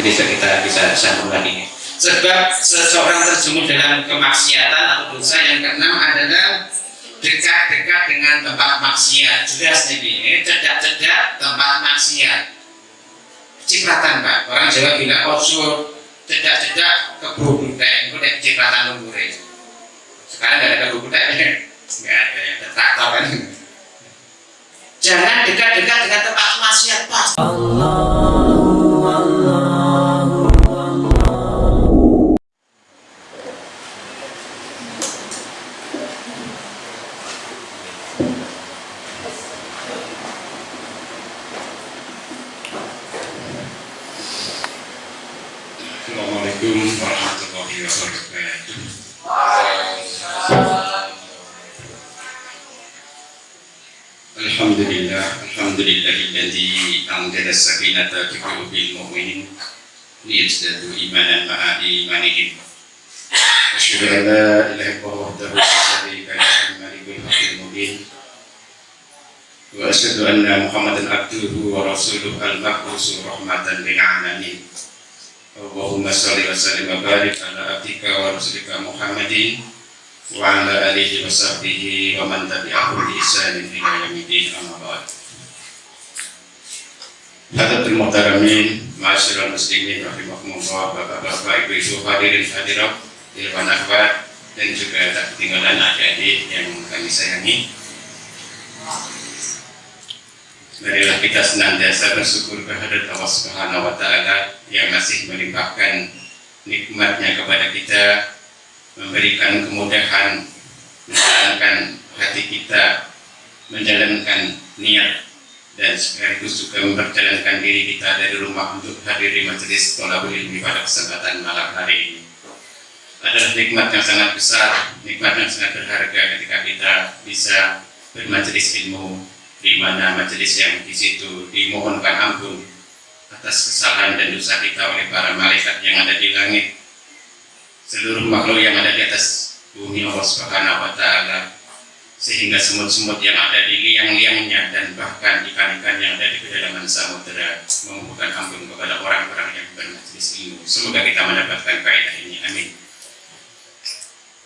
besok kita bisa sambung lagi. Sebab seseorang terjerumus dalam kemaksiatan atau dosa yang keenam adalah dekat-dekat dengan tempat maksiat. Jelas nih, cedak-cedak tempat maksiat. Cipratan Pak, orang Jawa bilang ojo cedak-cedak keburu butek, itu dari cipratan lumpure. Sekarang nggak ada keburu butek, nggak ada yang traktor kan. Jangan dekat-dekat dengan tempat maksiat Pak. Assalamualaikum warahmatullahi wabarakatuh. Alhamdulillahilladzi anzala as-sakinata fi qulubil mu'minin liyazdadu imanan ma'a imanihim. Asyhadu an la ilaha illallah wahdahu la syarika lahu al-malikul haqqul mubin. Wa asyhadu anna Muhammadan abduhu wa rasuluhu al-mab'uts rahmatan lil alamin. Allahumma sholli wa sallim wa barik ala abdika wa rasulika Muhammadin wa ala alihi wa sahbihi wa man tabi'ahum bi ihsanin ila yaumil amma ba'd. Hadirin muhtaramin, ma'asyiral muslimin rahimakumullah, bapak-bapak, ibu-ibu, hadirin hadirat, ikhwan akhwat, dan juga tak ketinggalan adik-adik yang kami sayangi. Marilah kita senantiasa bersyukur kehadirat Allah Subhanahu wa Ta'ala yang masih melimpahkan nikmatnya kepada kita, memberikan kemudahan menjalankan hati kita, menjalankan niat, dan sekaligus juga memperjalankan diri kita dari rumah untuk hadir di majelis thalabul ilmi pada kesempatan malam hari ini. Adalah nikmat yang sangat besar, nikmat yang sangat berharga ketika kita bisa bermajelis ilmu, di mana majelis yang di situ dimohonkan ampun atas kesalahan dan dosa kita oleh para malaikat yang ada di langit, seluruh makhluk yang ada di atas bumi Allah Subhanahu wa Ta'ala, sehingga semut-semut yang ada di liang-liangnya dan bahkan ikan-ikan yang ada di kedalaman samudera memohonkan ampun kepada orang-orang yang bermajelis ilmu. Semoga kita mendapatkan kaidah ini, amin.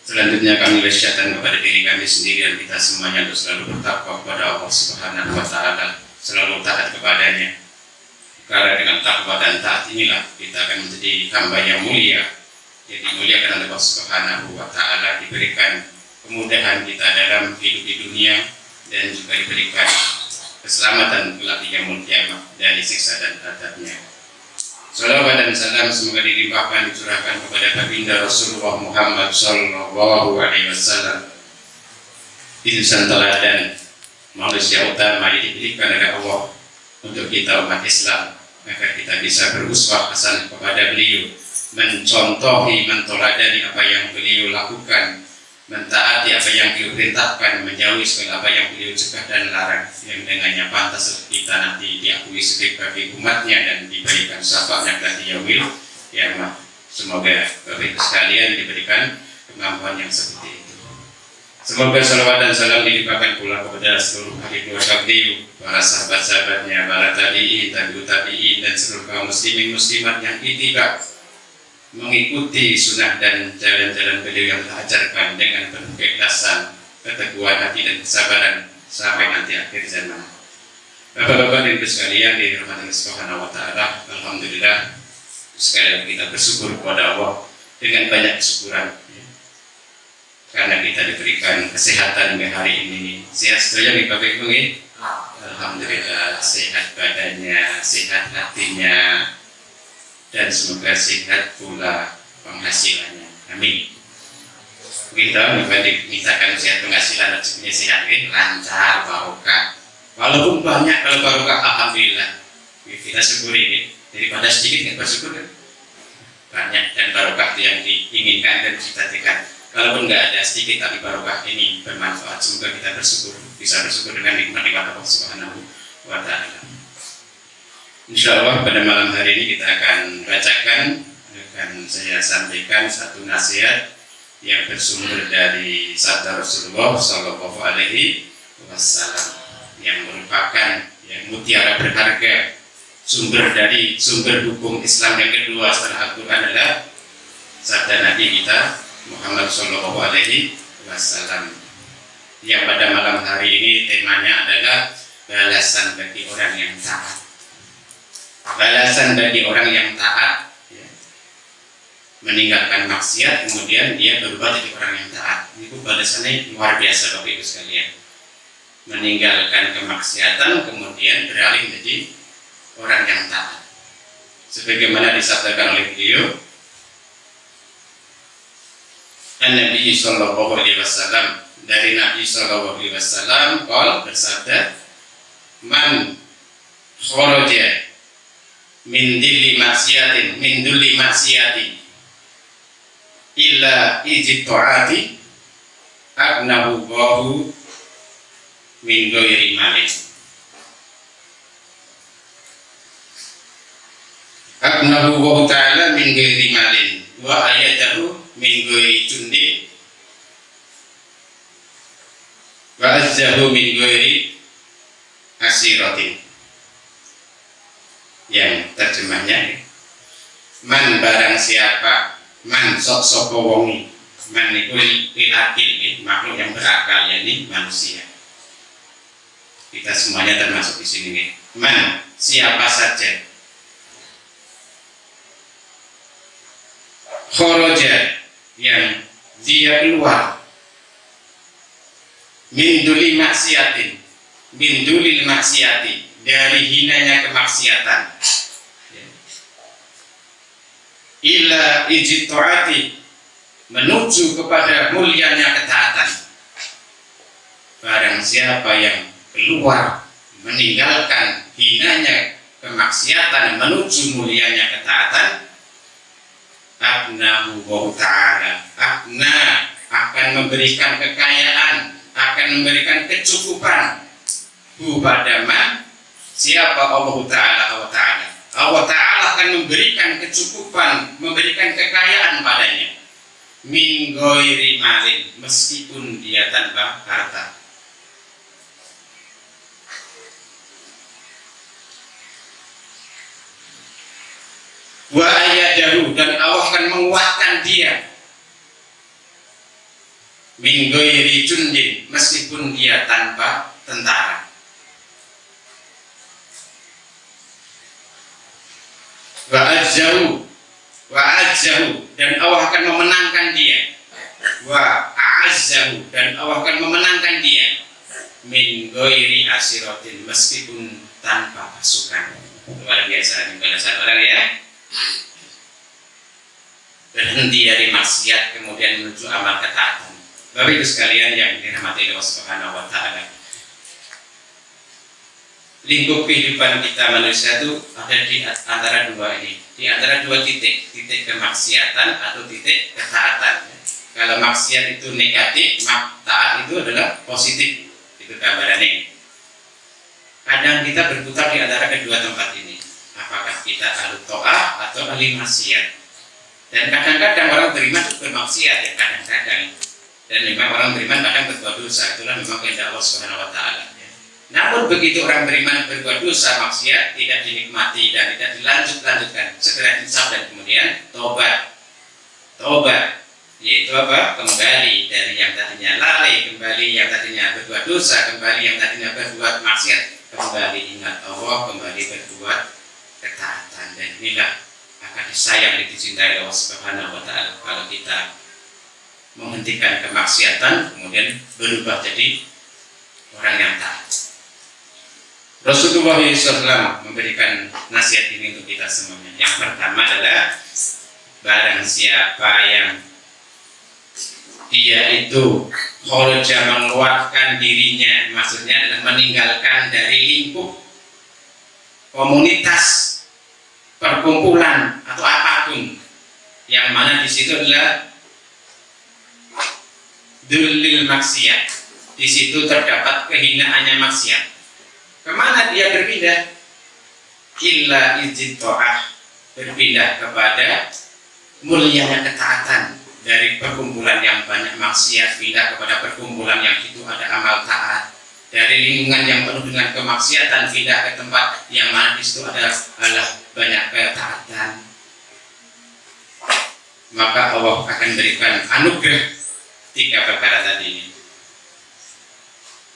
Selanjutnya kami wasiatkan kepada diri kami sendiri dan kita semuanya untuk selalu bertakwa kepada Allah Subhanahu wa Ta'ala, selalu taat kepadanya. Karena dengan takwa dan taat inilah kita akan menjadi hamba yang mulia, yang dimuliakan oleh Allah Subhanahu wa Ta'ala, diberikan kemudahan kita dalam hidup di dunia dan juga diberikan keselamatan kelak di yaumul qiyamah dari siksa dan azabnya. Salawat dan salam semoga dilimpahkan dicurahkan kepada baginda Rasulullah Muhammad Sallallahu Alaihi Wasallam, insan teladan manusia utama yang diberikan oleh Allah untuk kita umat Islam, agar kita bisa beruswah hasanah kepada beliau, mencontohi, mentoladani apa yang beliau lakukan, mentaati apa yang beliau perintahkan, menjauhi segala apa yang beliau cegah dan larang, yang dengannya pantas kita nanti diakui sebagai umatnya dan diberikan syafaatnya di yaumil qiyamah. Semoga Bapak Ibu sekalian diberikan kemampuan yang seperti itu. Semoga salawat dan salam dilimpahkan pula kepada seluruh ahli keluarga beliau, para sahabat-sahabatnya, para tabi'in, tabi'ut tabi'in, dan seluruh kaum muslimin muslimat yang ittiba mengikuti sunnah dan jalan-jalan beliau yang telah ajarkan dengan penuh keikhlasan, keteguhan hati dan kesabaran sampai nanti akhir zaman. Bapak-bapak dan ibu sekalian dirahmati Allah Subhanahu wa Ta'ala, alhamdulillah sekali kita bersyukur kepada Allah dengan banyak kesyukuran, karena kita diberikan kesehatan hingga hari ini. Sehat saja nih Bapak Ibu, alhamdulillah, sehat badannya, sehat hatinya, dan semoga sehat pula penghasilannya, amin. Kita mintakan sehat penghasilan, rezekinya sehat, lancar, barokah. Walaupun banyak, kalau barokah alhamdulillah kita syukuri ini. Daripada sedikit kita bersyukur kan? Banyak dan barokah yang diinginkan dan cita-citakan. Kalaupun nggak ada sedikit tapi barokah ini bermanfaat, semoga kita bersyukur, bisa bersyukur dengan nikmat-nikmat Allah Subhanahu wa Ta'ala. Insya Allah pada malam hari ini kita akan bacakan, akan saya sampaikan satu nasihat yang bersumber dari sabda Rasulullah Sallallahu Alaihi Wasallam, yang merupakan yang mutiara berharga, sumber hukum Islam yang kedua setelah Al-Quran adalah sabda Nabi kita Muhammad Shallallahu Alaihi Wasallam, yang pada malam hari ini temanya adalah balasan bagi orang yang taat. Balasan bagi orang yang taat, ya, meninggalkan maksiat kemudian dia berubah jadi orang yang taat. Itu balasannya luar biasa Bapak Ibu sekalian. Meninggalkan kemaksiatan kemudian beralih menjadi orang yang taat. Sebagaimana disabdakan oleh beliau, Nabi Sallallahu Alaihi Wasallam, dari Nabi Sallallahu Alaihi Wasallam qol bersabda, man kharaja min dulli maksiatin illa ijta'ati agnahu Allahu min ghairi malin. Agnahu Allahu ta'ala min ghairi malin wa ayatahu min ghairi jundi wa azzahu min ghairi asiratin. Yang terjemahnya, man barang siapa, man sok wongi, man itu akil, makhluk yang berakal, yakni manusia. Kita semuanya termasuk di sini. Man siapa saja, kharaja yang dia keluar, min dulil maksiati, dari hinanya kemaksiatan, ila ijta'ati, menuju kepada mulianya ketaatan. Barang siapa yang keluar meninggalkan hinanya kemaksiatan menuju mulianya ketaatan, agnahu wa ta'ala, agna akan memberikan kekayaan, akan memberikan kecukupan pada man siapa Allah Ta'ala. Allah Ta'ala akan memberikan kecukupan, memberikan kekayaan padanya, min ghairi malin, meskipun dia tanpa harta. Wa ayadahu, dan Allah akan menguatkan dia, min ghairi jundin, meskipun dia tanpa tentara. Wa azzahu, dan Allah akan memenangkan dia. Wa a'azzahu, dan Allah akan memenangkan dia, min ghairi asiratin, meskipun tanpa pasukan. Luar biasa balasan orang ya. Berhenti dari maksiat kemudian menuju amal ketaatan. Bapak Ibu sekalian yang dirahmati Allah Subhanahu wa taala, lingkup kehidupan kita manusia itu ada di antara dua ini, di antara dua titik kemaksiatan atau titik ketaatan. Kalau maksiat itu negatif, taat itu adalah positif, itu gambarannya. Kadang kita berputar di antara kedua tempat ini, apakah kita ahli ta'ah atau ahli maksiat. Dan kadang-kadang orang beriman itu bermaksiat, ya kadang-kadang, dan memang orang beriman kadang berbuat dosa, itulah memang kehendak Allah Subhanahu wa taala. Namun begitu orang beriman berbuat dosa maksiat tidak dinikmati dan tidak dilanjutkan, segera insaf dan kemudian tobat, yaitu apa? Kembali dari yang tadinya lalai, kembali yang tadinya berbuat dosa, kembali yang tadinya berbuat maksiat, kembali ingat Allah, kembali berbuat ketaatan. Dan inilah akan disayang dan dicintai Allah Subhanahu wa taala kalau kita menghentikan kemaksiatan kemudian berubah jadi orang yang taat. Rasulullah SAW memberikan nasihat ini untuk kita semuanya. Yang pertama adalah barang siapa yang dia itu kharaja, mengeluarkan dirinya, maksudnya adalah meninggalkan dari lingkup komunitas, perkumpulan atau apapun, yang mana di situ adalah dulil maksiat, di situ terdapat kehinaannya maksiat. Kemana dia berpindah? Illa ijta'ah, berpindah kepada mulianya ketaatan. Dari perkumpulan yang banyak maksiat pindah kepada perkumpulan yang itu ada amal taat. dari lingkungan yang penuh dengan kemaksiatan, pindah ke tempat yang mana di situ adalah banyak ketaatan, maka Allah akan berikan anugerah tiga perkara tadi ini.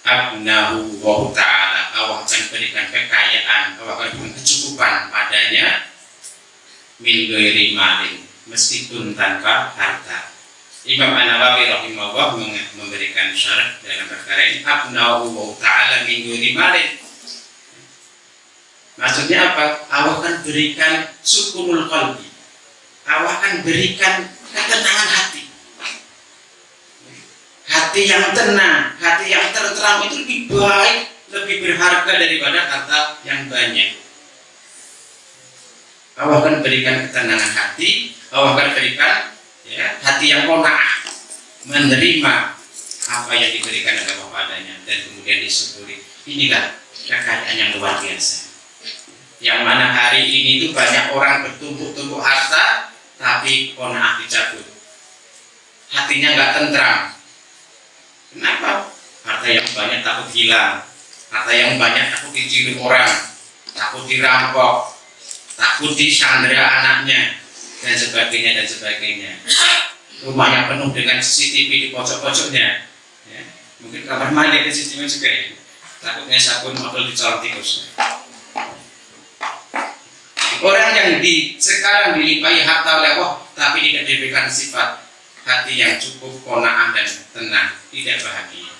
Abnahu wa ta'ala, Allah akan berikan kekayaan, Allah akan berikan kecukupan padanya, min ghairi malin, meskipun tanpa harta. Imam An-Nawawi rahimahullah memberikan syarat dalam perkara ini. Abnahu wa ta'ala min ghairi malin, maksudnya apa? Allah akan berikan sukunul qalbi, Allah akan berikan ketenangan hati. Hati yang tenang, hati yang tertentram itu lebih baik, lebih berharga daripada harta yang banyak. Allah akan berikan ketenangan hati, Allah akan berikan hati yang qanaah, menerima apa yang diberikan oleh Allah padanya dan kemudian disyukuri. Inilah kekayaan yang luar biasa. Yang mana hari ini itu banyak orang bertumpuk-tumpuk harta, tapi qanaah dicabut, hatinya nggak tentram. Kenapa? Harta yang banyak takut hilang, harta yang banyak takut dicuri orang, takut dirampok, takut disandera anaknya, dan sebagainya dan sebagainya. Rumahnya penuh dengan CCTV di pojok-pojoknya, ya. Mungkin kamar mandi ada CCTV juga ya. Takutnya sabun modal dicolong tikus. Orang yang sekarang dilimpahi harta oleh Allah, tapi tidak diberikan sifat hati yang cukup, qanaah dan tenang, tidak bahagia.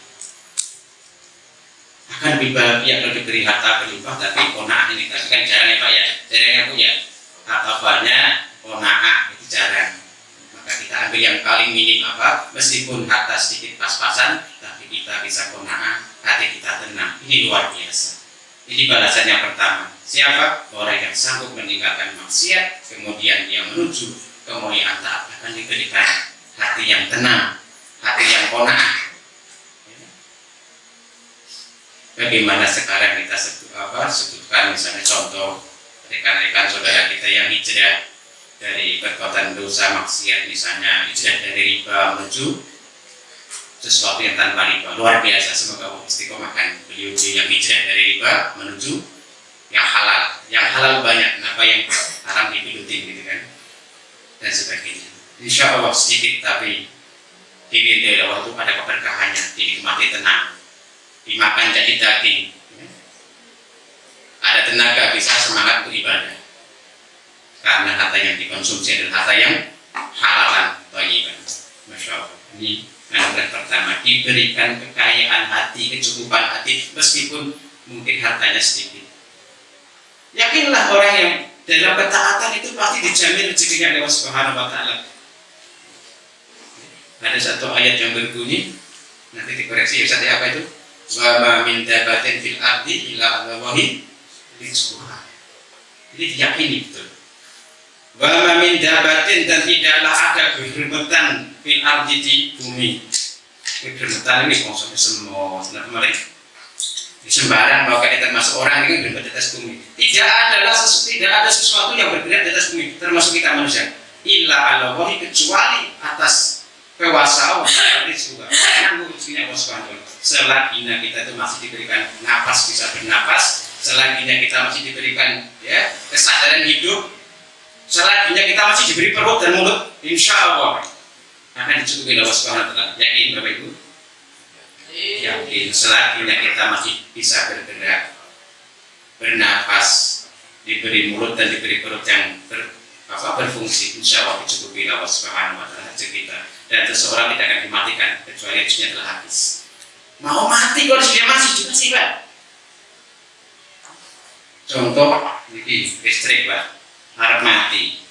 Akan lebih bahagia kalau diberi harta berlimpah, tapi qanaah ini kan jarang ya Pak ya. Jarang yang punya harta banyak, qanaah itu jarang. Maka kita ambil yang paling minim apa? Meskipun harta sedikit pas-pasan, tapi kita bisa qanaah, hati kita tenang. Ini luar biasa. Ini balasan yang pertama. Siapa? Orang yang sanggup meninggalkan maksiat, kemudian dia menuju kemuliaan taat, akan diberikan hati yang tenang, hati yang qanaah. Bagaimana sekarang kita sebutkan misalnya contoh rekan-rekan saudara kita yang hijrah dari perbuatan dosa maksiat, misalnya hijrah dari riba menuju sesuatu yang tanpa riba. Luar biasa, semoga Allah istiqomahkan beliau yang hijrah dari riba menuju yang halal. Yang halal banyak, kenapa yang haram dipilutin gitu kan, dan sebagainya. Insya Allah sedikit tapi diridhoi Allah itu ada keberkahannya, dinikmati tenang, dimakan jadi daging, ada tenaga, bisa semangat beribadah karena harta yang dikonsumsi adalah harta yang halalan, thayyiban. Masya Allah. Ini anugerah pertama, diberikan kekayaan hati, kecukupan hati meskipun mungkin hartanya sedikit. Yakinlah orang yang dalam ketaatan itu pasti dijamin rezekinya oleh Allah Subhanahu wa Ta'ala. Ada satu ayat yang berbunyi, nanti dikoreksi Ustaz, apa itu? Wa ma min dabatin fil ardi illa 'ala Allahi rizquha. Jadi diyakini betul. Wa ma min dabatin, dan tidaklah ada gegermetan fil ardi di bumi. Gegermetan ini maksudnya semua mereka sembarang, bahwa kita termasuk orang ini berada di atas bumi. Tidak ada sesuatu yang bergerak di atas bumi, termasuk kita manusia. Illa 'ala Allahi, kecuali atas kuasa Allah, juga menanggung rezekinya Allah Subhanahu wa Ta'ala. Selagi kita itu masih diberikan napas, bisa bernapas, selagi kita masih diberikan kesadaran hidup, selagi kita masih diberi perut dan mulut, insya Allah akan dicukupi Allah Subhanahu wa Ta'ala. Yakin Bapak Ibu? Yakin. Selagi kita masih bisa bergerak, bernapas, diberi mulut dan diberi perut yang berfungsi, insya Allah dicukupi Allah Subhanahu wa Ta'ala kita. Dan seseorang tidak akan dimatikan kecuali rezekinya telah habis. Mau mati kalau dia masih juga sih Pak. Contoh ini listrik Pak, harap mati.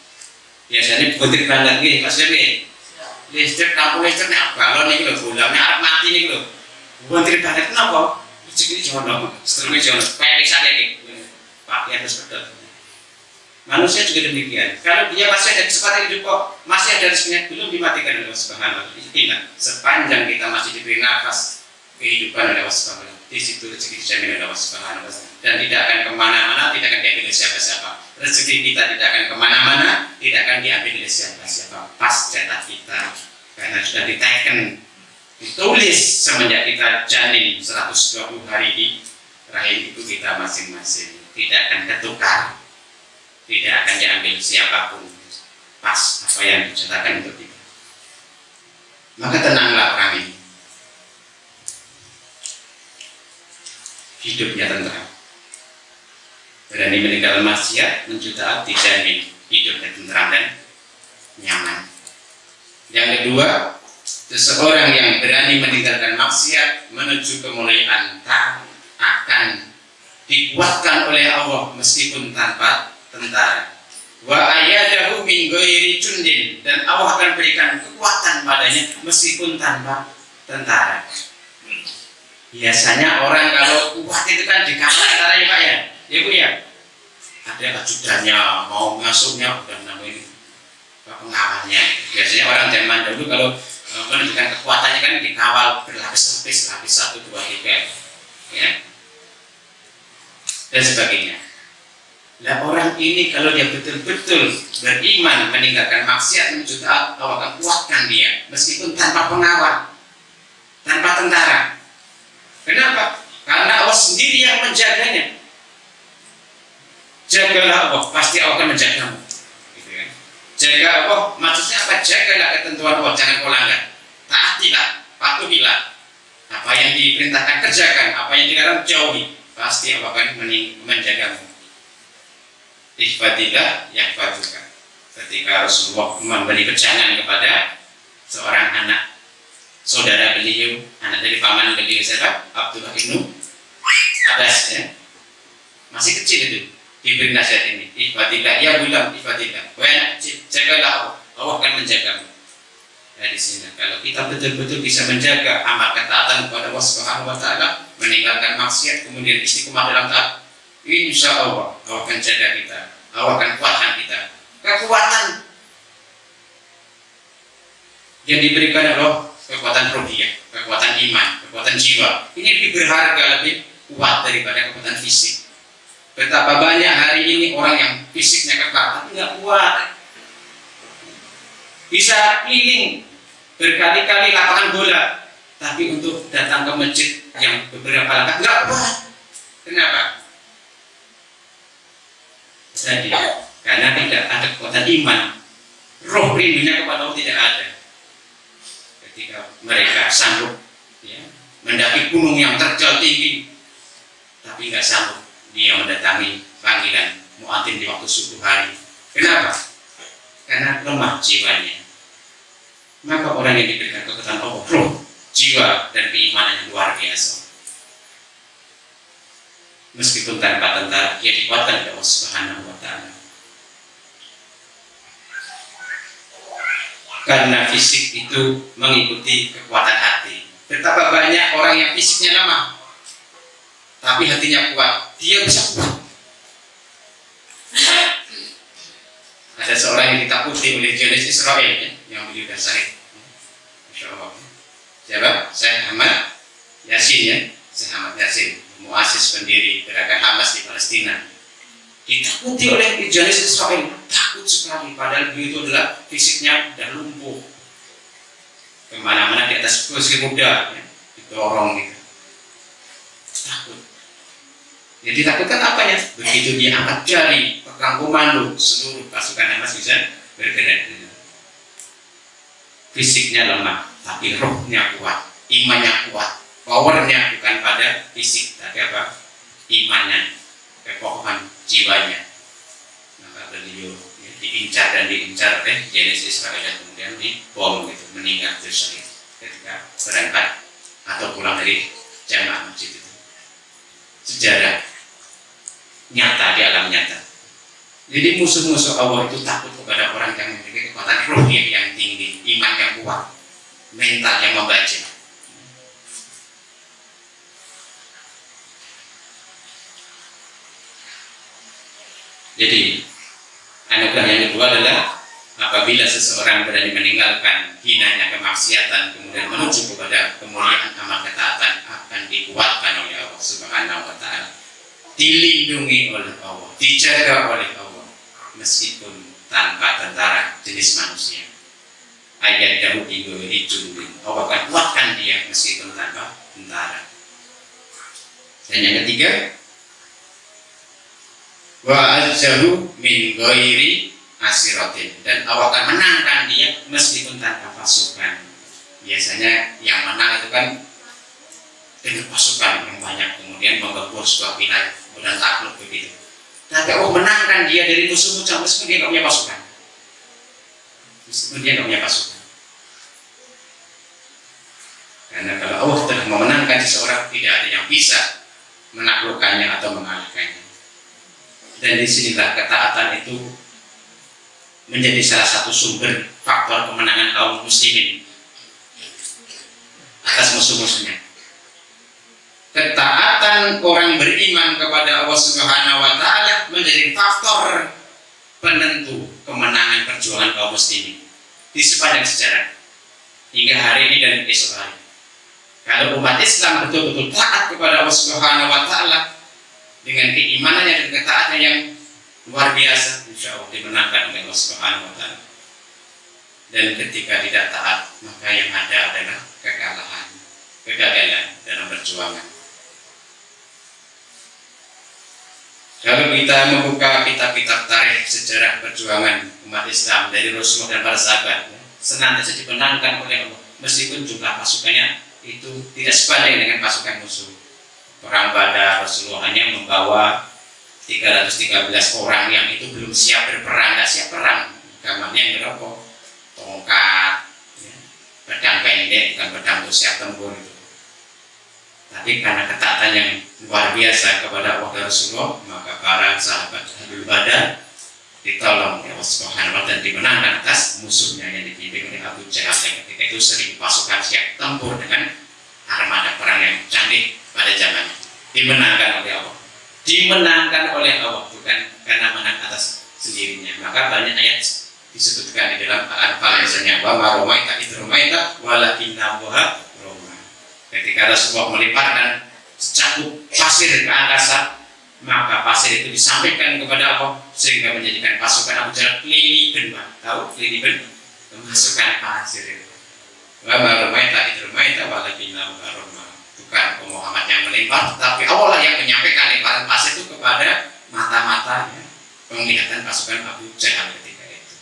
Biasanya butir banget nih, maksudnya listrik, lampu listrik nih balon nih loh, bulamnya harap mati nih loh. Butir banget kenapa? Rezeki jono, setelahnya jono, kayak misalnya nih, Pak ya terus betul. Manusia juga demikian. Kalau dia masih ada kesempatan hidup kok, masih ada rezekinya, belum dimatikan oleh Allah Subhanahu wa Ta'ala. Ingat, sepanjang kita masih diberi nafas kehidupan oleh Allah Subhanahu wa Ta'ala, di situ rezeki dijamin oleh Allah Subhanahu wa Ta'ala. Dan tidak akan kemana-mana, tidak akan diambil oleh siapa-siapa. Rezeki kita tidak akan kemana-mana, tidak akan diambil oleh siapa-siapa. Pas jatah kita, karena sudah diteken ditulis semenjak kita janin 120 hari di rahim ibu kita masing-masing, tidak akan ketukar, tidak akan diambil siapapun, pas apa yang diceritakan untuk kita. Maka tenanglah orang ini, hidupnya tentram, berani meninggal maksiat, menjuta dijamin hidupnya tentram dan nyaman. Yang kedua, seseorang yang berani meninggalkan maksiat menuju kemuliaan tak akan dikuatkan oleh Allah meskipun tanpa tentara. Wa ayyadahu min ghairi jundin, dan Allah akan berikan kekuatan padanya meskipun tanpa tentara. Biasanya orang kalau kuat itu kan di kamar tentara ya Pak ya, ya Bu ya. Ada ajudannya, mau masuknya udah namanya pengawalnya. Biasanya orang zaman dulu kalau menunjukkan kekuatannya kan dikawal berlapis-lapis, lapis 1, 2, 3, ya, dan sebagainya. Nah orang ini kalau dia betul-betul beriman meninggalkan maksiat menuju taat, Allah akan kuatkan dia meskipun tanpa pengawal, tanpa tentara. Kenapa? Karena Allah sendiri yang menjaganya. Jagalah Allah, pasti Allah akan menjagamu. Gitu kan? Jaga Allah, maksudnya apa? Jagalah ketentuan Allah, jangan kau langgar. Taatilah, patuhilah. Apa yang diperintahkan kerjakan, apa yang dilarang jauhi. Pasti Allah akan menjagamu. Ihfadillah yahfaduka. Ketika Rasulullah memberi pejangan kepada seorang anak saudara beliau, anak dari paman beliau siapa? Abdullah ibnu Abbas, ya. Masih kecil itu diberi nasihat ini. Ihfadillah, ya bilang ihfadillah. Wahai anak kecil, jagalah Allah akan menjagamu. Dari sini kalau kita betul-betul bisa menjaga amal ketaatan kepada Allah Subhanahu wa taala, meninggalkan maksiat, kemudian istiqomah dalam taat, insya Allah Allah akan jaga kita, Allah akan kuatkan kita. Kekuatan yang diberikan Allah kekuatan rohiyah, kekuatan iman, kekuatan jiwa. Ini lebih berharga, lebih kuat daripada kekuatan fisik. Betapa banyak hari ini orang yang fisiknya kekal tapi nggak kuat, bisa keliling berkali-kali lapangan bola, tapi untuk datang ke masjid yang beberapa langkah nggak kuat. Kenapa? Jadi karena tidak ada kekuatan iman, roh rindunya kepada Allah tidak ada. Ketika mereka sanggup, ya, mendaki gunung yang terjal tinggi, tapi nggak sanggup dia mendatangi panggilan muadzin di waktu subuh hari. Kenapa? Karena lemah jiwanya. Maka orang yang diberikan kekuatan Allah, roh, jiwa, dan keimanan yang luar biasa, meskipun tanpa tentara, dia dikuatkan oleh Allah Subhanahu wa taala. Karena fisik itu mengikuti kekuatan hati. Betapa banyak orang yang fisiknya lemah, tapi hatinya kuat, dia bisa kuat. Ada seorang yang ditakuti oleh Jurnalis Israel, ya, yang beliau dan Syahid. Masya Allah. Siapa? Syekh Ahmad Yasin, ya. Syekh Ahmad Yasin, muasis pendiri gerakan Hamas di Palestina. Ditakuti oleh Jurnalis Israel, takut sekali. Padahal beliau itu adalah fisiknya sudah lumpuh. Kemana-mana di atas kursi roda, ya, didorong gitu. Takut. Jadi takutkan apanya? Begitu dia angkat jari, pegang komando, seluruh pasukan Hamas bisa bergerak. Fisiknya lemah, tapi rohnya kuat, imannya kuat. Powernya bukan pada fisik, tapi apa? Imannya, kekokohan jiwanya. Maka beliau, ya, diincar dan diincar oleh Genesis Israel dan kemudian dibom gitu, meninggal syahid ketika berangkat atau pulang dari jamaah masjid itu. Sejarah nyata di alam nyata. Jadi musuh-musuh Allah itu takut kepada orang yang memiliki kekuatan roh yang tinggi, iman yang kuat, mental yang membaca. Jadi anugerah yang kedua adalah apabila seseorang berani meninggalkan hinanya kemaksiatan kemudian menuju kepada kemuliaan amal ketaatan, akan dikuatkan oleh Allah Subhanahu wa taala, dilindungi oleh Allah, dijaga oleh Allah meskipun tanpa tentara jenis manusia. ayat Daud di jundin. Allah akan kuatkan dia meskipun tanpa tentara. Dan yang ketiga, wa azzahu min ghairi asiratin, dan Allah akan menangkan dia meskipun tanpa pasukan. Biasanya yang menang itu kan dengan pasukan yang banyak, kemudian menggempur sebuah wilayah dan takluk begitu. Tapi Allah menangkan dia dari musuh-musuh meskipun dia tidak punya pasukan. Meskipun dia tidak punya pasukan. Karena kalau Allah telah memenangkan seseorang, tidak ada yang bisa menaklukkannya atau mengalahkannya. Dan disinilah ketaatan itu menjadi salah satu sumber faktor kemenangan kaum muslimin atas musuh-musuhnya. Ketaatan orang beriman kepada Allah Subhanahu wa Ta'ala menjadi faktor penentu kemenangan perjuangan kaum muslimin di sepanjang sejarah hingga hari ini dan esok hari. Kalau umat Islam betul-betul taat kepada Allah Subhanahu wa Ta'ala dengan keimanannya dan ketaatannya yang luar biasa, insya Allah dimenangkan oleh Allah Subhanahu wa Ta'ala. Dan ketika tidak taat, maka yang ada adalah kekalahan, kegagalan dalam perjuangan. Kalau kita membuka kitab-kitab tarikh sejarah perjuangan umat Islam dari Rasulullah dan para sahabat, senantiasa dimenangkan oleh Allah meskipun jumlah pasukannya itu tidak sebanding dengan pasukan musuh. Perang Badar, Rasulullah hanya membawa 313 orang yang itu belum siap berperang, tidak siap perang. Gambarnya yang berapa? Tongkat, ya, pedang pendek, bukan pedang untuk siap tempur itu. Tapi karena ketaatan yang luar biasa kepada Allah dan Rasulullah, maka para sahabat Ahlul Badar ditolong oleh Allah Subhanahu wa Ta'ala dan dimenangkan atas musuhnya yang dipimpin oleh Abu Jahal yang ketika itu sering pasukan siap tempur dengan armada perang yang canggih pada zamannya. Dimenangkan oleh Allah. Dimenangkan oleh Allah, bukan karena menang atas sendirinya. Maka banyak ayat disebutkan di dalam Al-Anfal misalnya, wa ma romaita idh romaita walakinna Allaha roma. Ketika Rasulullah melemparkan secakup pasir ke angkasa, maka pasir itu disampaikan kepada Allah sehingga menjadikan pasukan Abu Jahal kelilipan. Tahu kelilipan? Kemasukan pasir itu. Wa ma romaita idh romaita walakinna Allaha roma. Bukan Muhammad yang melempar, tapi Allah yang menyampaikan lemparan pasir itu kepada mata-matanya penglihatan pasukan Abu Jahal ketika itu,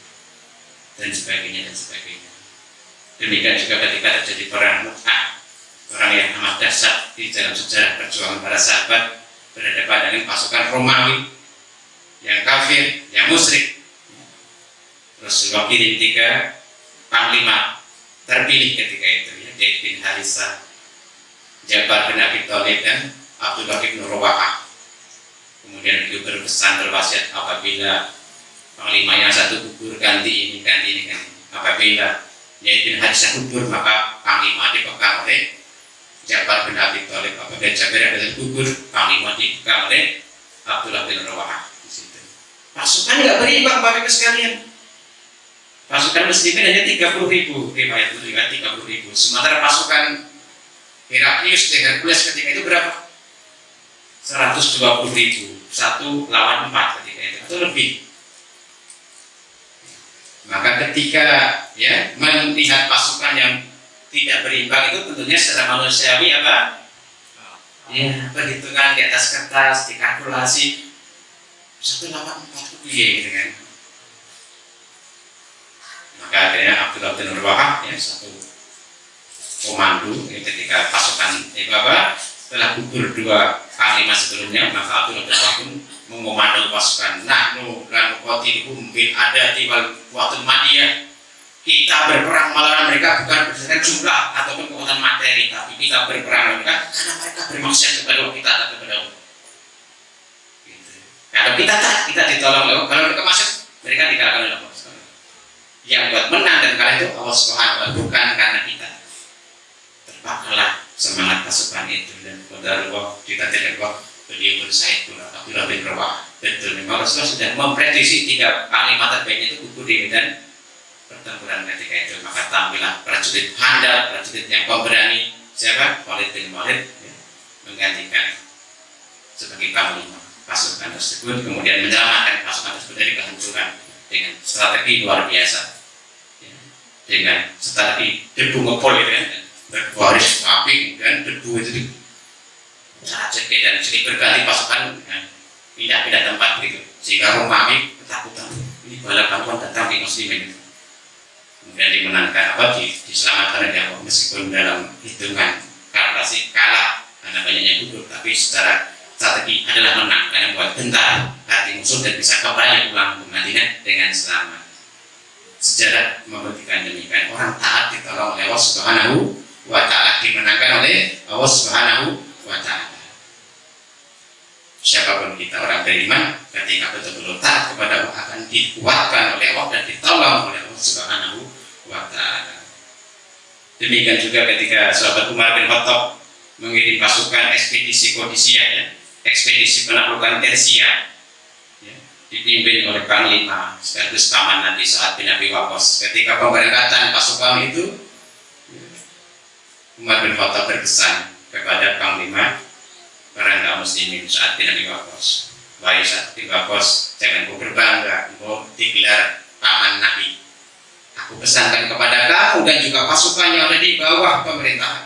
dan sebagainya dan sebagainya. Demikian juga ketika terjadi perang Mu'tah, perang yang amat dahsyat di dalam sejarah perjuangan para sahabat berhadapan dengan pasukan Romawi yang kafir, yang musyrik. Rasulullah kirim 3 panglima terpilih ketika itu, ya, Zaid bin Harithah, Ja'far bin Abi Thalib, dan Abdullah bin Rawahah. Kemudian beliau berpesan berwasiat, apabila panglima yang satu gugur ganti ini. Apabila Zaid bin Harithah gugur, maka panglima dipegang oleh Ja'far bin Abi Thalib. Apabila Ja'far adalah gugur, panglima dipegang oleh Abdullah bin Rawahah. Di situ pasukan nggak berimbang Bapak Ibu sekalian. Pasukan muslimin hanya 30.000, riwayat 30.000. Sementara pasukan Heraklius dan Hercules ketika itu berapa? 120.000, 1 lawan 4 ketika itu, atau lebih. Maka ketika ya melihat pasukan yang tidak berimbang itu tentunya secara manusiawi apa? Ya, perhitungan di atas kertas, dikalkulasi 1 lawan 4 gitu kan. Maka akhirnya Abdullah bin Rawahah ya satu komando ya, ketika pasukan telah gugur 2 panglima sebelumnya, maka Abdullah bin Rawahah pun mengomando pasukan. Nahnu lan qatilhum bil adati wal quwwatul madiyah. Kita berperang melawan mereka bukan berdasarkan jumlah ataupun kekuatan materi, tapi kita berperang mereka karena mereka bermaksiat kepada Allah, kita taat kepada Allah. Gitu. Kalau kita taat, kita ditolong oleh Allah. Kalau mereka maksiat, mereka dikalahkan oleh Allah. Yang buat menang dan kalah itu Allah Subhanahu wa Ta'ala, bukan karena kita. Terbakalah semangat pasukan itu, dan qadarullah dikatakan bahwa beliau bersahid pula Abdullah bin Rawahah. Betul, memang Rasulullah sudah memprediksi 3 panglima terbaiknya itu gugur di medan pertempuran ketika itu. Maka tampillah prajurit handal, prajurit yang pemberani, siapa? Khalid bin Walid ya, menggantikan sebagai panglima pasukan tersebut, kemudian menyelamatkan pasukan tersebut dari kehancuran dengan strategi luar biasa ya. dengan setelah di debu ngepol gitu kan, berbaris rapi, kemudian debu itu diracik dan sering berganti pasukan dengan pindah-pindah tempat gitu, sehingga Romawi ketakutan ini bala bantuan datang di muslimin, kemudian dimenangkan diselamatkan oleh Allah meskipun dalam hitungan kalkulasi kalah karena banyaknya gugur, tapi secara strategi adalah menang karena buat tentara hati musuh dan bisa kembali pulang ke Madinah dengan selamat. Sejarah membuktikan demikian, orang taat ditolong oleh Allah Subhanahu wa Ta'ala, dimenangkan oleh Allah Subhanahu wa Ta'ala. Siapapun kita orang beriman, ketika betul-betul taat kepada Allah akan dikuatkan oleh Allah dan ditolong oleh Allah Subhanahu wa Ta'ala. Demikian juga ketika sahabat Umar bin Khattab mengirim pasukan ekspedisi Qadisiyah, ya, ekspedisi penaklukan Persia, ya, dipimpin oleh Panglima sekaligus paman Nabi Sa'ad bin Abi Waqqas. Ketika pemberangkatan pasukan itu, Umar bin Khattab berpesan kepada Panglima para kaum muslimin Sa'ad bin Abi Waqqas, wahai Sa'ad bin Waqqas, jangan kau berbangga, kau digelar paman Nabi. Aku pesankan kepada kamu dan juga pasukan yang ada di bawah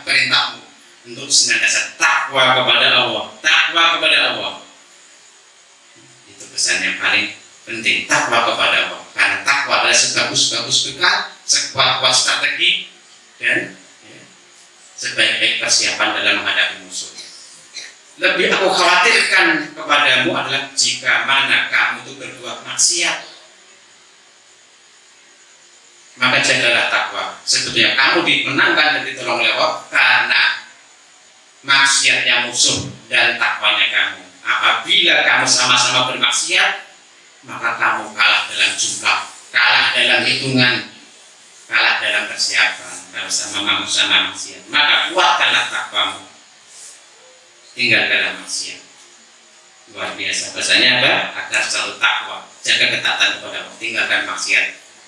perintahmu untuk senantiasa takwa kepada Allah, takwa kepada Allah. Itu pesan yang paling penting, takwa kepada Allah, karena takwa adalah sebagus-bagus bekal, sekuat-kuat strategi, dan ya, sebaik-baik persiapan dalam menghadapi musuh. Lebih aku khawatirkan kepadamu adalah jika mana kamu itu berbuat maksiat, maka jagalah takwa. Sebetulnya kamu dimenangkan dan ditolong oleh Allah karena maksiatnya musuh dan takwanya kamu. Apabila kamu sama-sama bermaksiat, maka kamu kalah dalam jumlah, kalah dalam hitungan, kalah dalam persiapan. Kalau sama maksiat, maka kuatkanlah takwamu, tinggalkanlah maksiat. Luar biasa. Bahasanya apa? Agar selalu takwa, jaga ketaatan kepada Allah, tinggalkan maksiat,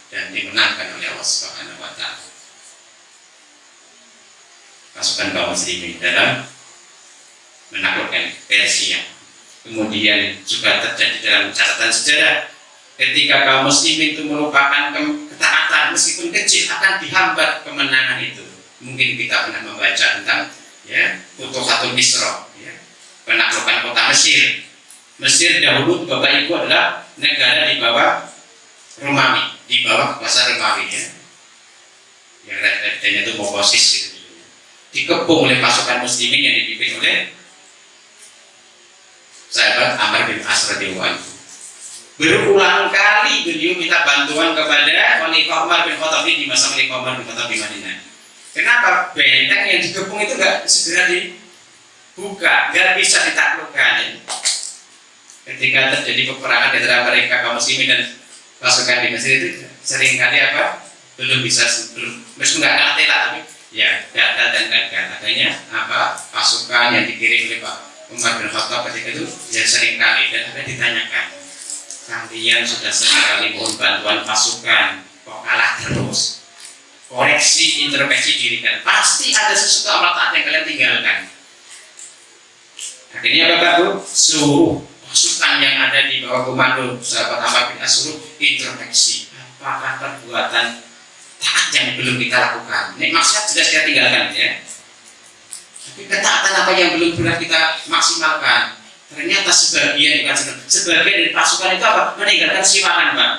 dan dimenangkan oleh Allah Subhanahu wa Ta'ala. Pasukan kaum muslimin dalam menaklukkan Persia. Kemudian juga terjadi dalam catatan sejarah, ketika kaum muslimin itu merupakan ketaatan meskipun kecil akan dihambat kemenangan itu. Mungkin kita pernah membaca tentang ya Futuhatul Misra, ya, penaklukan kota Mesir. Mesir dahulu Bapak Ibu adalah negara di bawah Romawi, di bawah kekuasaan Romawi, ya. Yang redanya itu Mokosis gitu. Dikepung oleh pasukan muslimin yang dipimpin oleh sahabat Amr bin As radhiyallahu anhu. Berulang kali beliau minta bantuan kepada Khalifah Umar bin Khattab di masa Khalifah Umar bin Khattab di Madinah. Kenapa benteng yang dikepung itu nggak segera dibuka, nggak bisa ditaklukkan? Ya? Ketika terjadi peperangan antara mereka kaum muslimin dan pasukan di Mesir itu seringkali apa? Belum meskipun nggak ngerti lah, tapi ya gagal dan gagal. Adanya apa? Pasukan yang dikirim oleh Pak Umar bin Khattab ketika itu ya seringkali dan ada ditanyakan, kalian sudah seringkali mohon bantuan pasukan kok kalah terus? Koreksi, intervensi diri kan pasti ada sesuatu amal yang kalian tinggalkan. Akhirnya Bapak Bu suruh pasukan yang ada di bawah komando sahabat Amr bin As suruh introspeksi, apakah perbuatan taat yang belum kita lakukan? Ini maksiat sudah kita tinggalkan, ya. Tapi ketaatan apa yang belum pernah kita maksimalkan? Ternyata sebagian dari pasukan itu apa? Meninggalkan siwakan, Pak.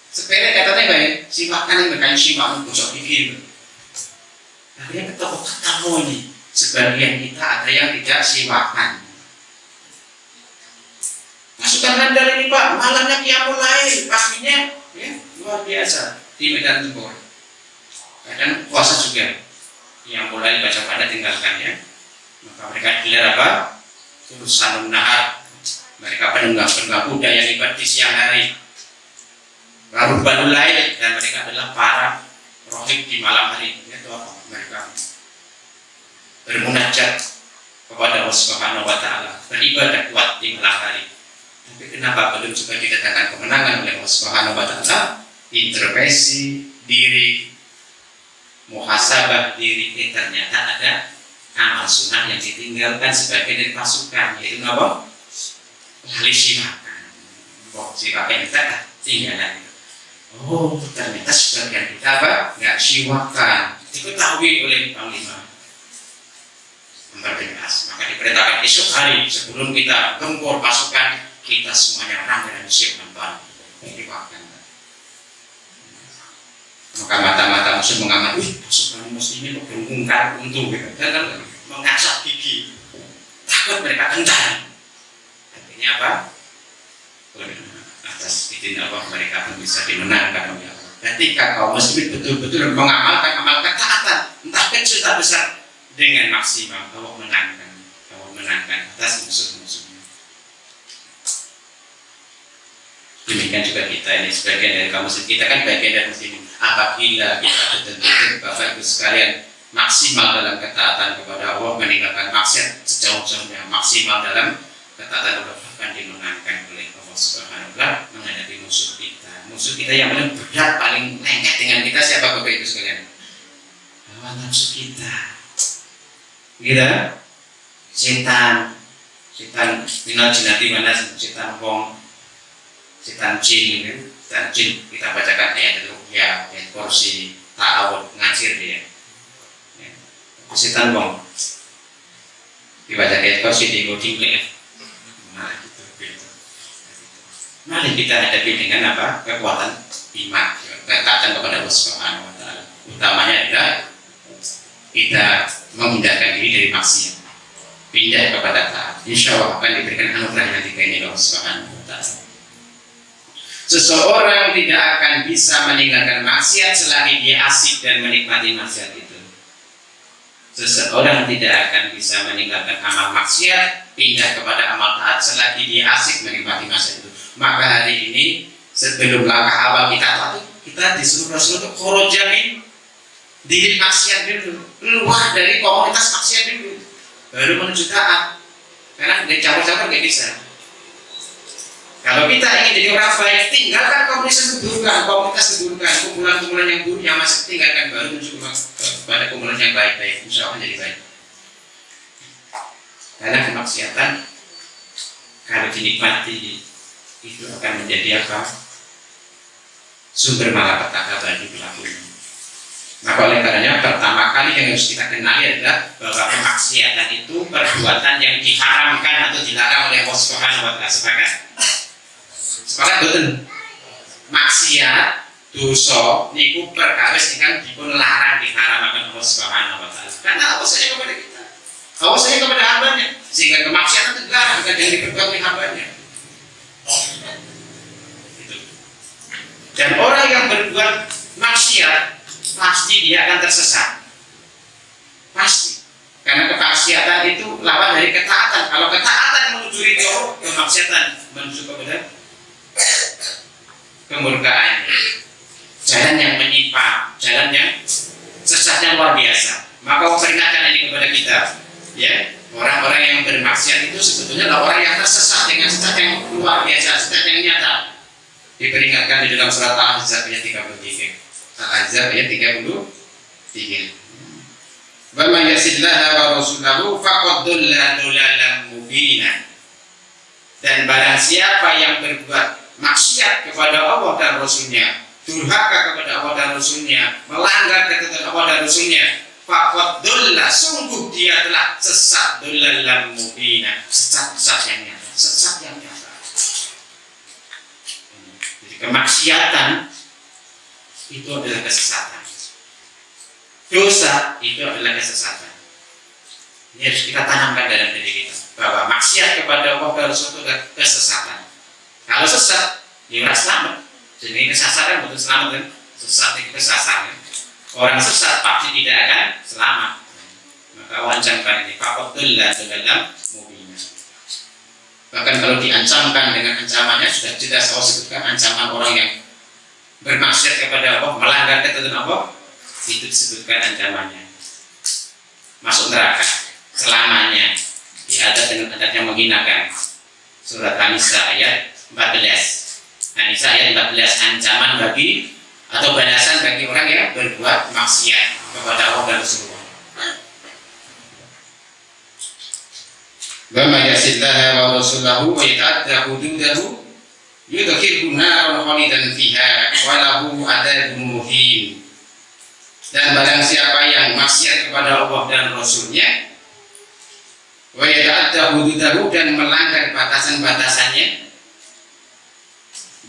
Sepele katanya baik, siwakan yang berkait siwakan bosok gigi. Akhirnya ketemu ketemu nih, sebagian kita ada yang tidak siwakan. Pasukan Nandal ini Pak, malamnya qiyamul lail, paginya ya, luar biasa di medan tempur. Kadang puasa juga, yang mulai baca pada tinggalkan ya. Maka mereka gelar apa? Fursanun nahar. Mereka penunggang kuda yang ibadah di siang hari. Rarubbanul lail, dan mereka adalah para rohib di malam hari. Itu apa? Mereka bermunajat kepada Allah Subhanahu wa Ta'ala, beribadah kuat di malam hari. Tapi kenapa belum juga didatangkan kemenangan oleh Allah Subhanahu wa Ta'ala? Intervensi diri, muhasabah diri, ternyata ada amal sunnah yang ditinggalkan sebagai dari pasukan, yaitu apa? Lali siwakan. Siwakan kita tinggalan. Oh, ternyata sebagian kita apa? Nggak siwakan, diketahui oleh Panglima memperjelas. Maka diperintahkan esok hari sebelum kita gempur pasukan, kita semuanya rangkaian siap membantu diwakilkan. Maka mata-mata musuh mengamati, pasukan muslimin berhubungkan untuk dan mengasah gigi, takut mereka kental. Artinya apa? Atas izin Allah mereka pun bisa dimenangkan oleh Allah. Ketika kaum muslimin betul-betul mengamalkan amal ketaatan, entah kecil atau besar, dengan maksimal, Allah menangkan atas musuh-musuhnya. Demikian juga kita ini sebagian dari kaum muslim, kita kan bagian dari muslimin. Apabila kita betul-betul Bapak Ibu sekalian maksimal dalam ketaatan kepada Allah, meninggalkan maksiat sejauh-jauhnya, maksimal dalam ketaatan kepada Allah, akan dimenangkan oleh Allah Subhanahu wa Ta'ala menghadapi musuh kita. Musuh kita yang paling berat, paling lengket dengan kita siapa Bapak Ibu sekalian? Hawa nafsu kita. Kita setan minal jinati mana setan wong, setan jin kan? Setan jin kita bacakan ayat itu ya, ayat kursi ta'awud ngacir dia. Ya. Setan wong dibaca ayat kursi di goding. Mari kita hadapi dengan apa? Kekuatan iman, ketaatan kepada Allah Subhanahu wa Ta'ala. Utamanya adalah kita menghindarkan diri dari maksiat, pindah kepada taat. Insya Allah akan diberikan anugerah yang tiga ini Allah Subhanahu wa Ta'ala. Seseorang tidak akan bisa meninggalkan maksiat selagi dia asik dan menikmati maksiat itu. Seseorang tidak akan bisa meninggalkan amal maksiat, pindah kepada amal taat selagi dia asik menikmati maksiat itu. Maka hari ini sebelum langkah awal kita disuruh Rasul untuk khorojamin diri maksiat dulu, keluar dari komunitas maksiat dulu, baru menuju taat. Karena dari campur-campur nggak bisa. Kalau kita ingin jadi orang baik, tinggalkan komunitas keburukan, kumpulan-kumpulan yang buruk yang masih tinggalkan, baru menuju kepada kumpulan yang baik-baik. Insya Allah jadi baik. Karena kemaksiatan kalau dinikmati itu akan menjadi apa? Sumber malapetaka bagi pelakunya. Maka oleh karenanya pertama kali yang harus kita kenali adalah bahwa kemaksiatan itu perbuatan yang diharamkan atau dilarang oleh Allah Subhanahu wa Ta'ala. Sepakat betul? Maksiat, dosa, niku perkawis ingkang dipun larang diharamkan Allah Subhanahu wa Ta'ala. Karena Allah sayang kepada kita, Allah sayang kepada hambanya, sehingga kemaksiatan itu dilarang dan yang diperbuat oleh hambanya. Dan orang yang berbuat maksiat pasti dia akan tersesat, pasti, karena kemaksiatan itu lawan dari ketaatan. Kalau ketaatan menuju ridho, kemaksiatan menuju kepada kemurkaan, jalan yang menyimpang, jalan yang sesatnya luar biasa. Maka peringatkan ini kepada kita, ya, orang-orang yang bermaksiat itu sebetulnya adalah orang yang tersesat dengan sesat yang luar biasa, sesat yang nyata. Diperingatkan di dalam surat Al-Ahzab ayat 33. Al-Ahzab ayat 33. Wa may yasillaha wa rasulahu faqad dhalla dhalalan mubina. Dan barang siapa yang berbuat maksiat kepada Allah dan Rasulnya, durhaka kepada Allah dan Rasulnya, melanggar ketentuan Allah dan Rasulnya, faqad dhalla, sungguh dia telah sesat, dhalalan mubina, sesat yang nyata, sesat yang nyata. Kemaksiatan itu adalah kesesatan, dosa itu adalah kesesatan. Ini harus kita tanamkan dalam diri kita bahwa maksiat kepada Allah dan Rasul itu adalah kesesatan. Kalau sesat, dia selamat. Jadi kesasar betul selamat kan? Sesat itu kesasar. Orang sesat pasti tidak akan selamat. Maka wancangkan ini fakotul dan dalam mubin. Bahkan kalau diancamkan dengan ancamannya sudah jelas Allah sebutkan ancaman orang yang bermaksiat kepada Allah, melanggar ketentuan Allah, itu disebutkan ancamannya masuk neraka selamanya, diadab dengan adab yang menghinakan. Surat An-Nisa ayat 14. An-Nisa ayat 14, ancaman bagi atau balasan bagi orang yang berbuat maksiat kepada Allah dan Rasulullah. Wa may yasillaha wa rasulahu wa yata'adda hududahu yudkhilhu naran khalidan fiha wa lahu adzabun muhin. Dan barang siapa yang maksiat kepada Allah dan Rasulnya, wa yata'adda hududahu, dan melanggar batasan-batasannya,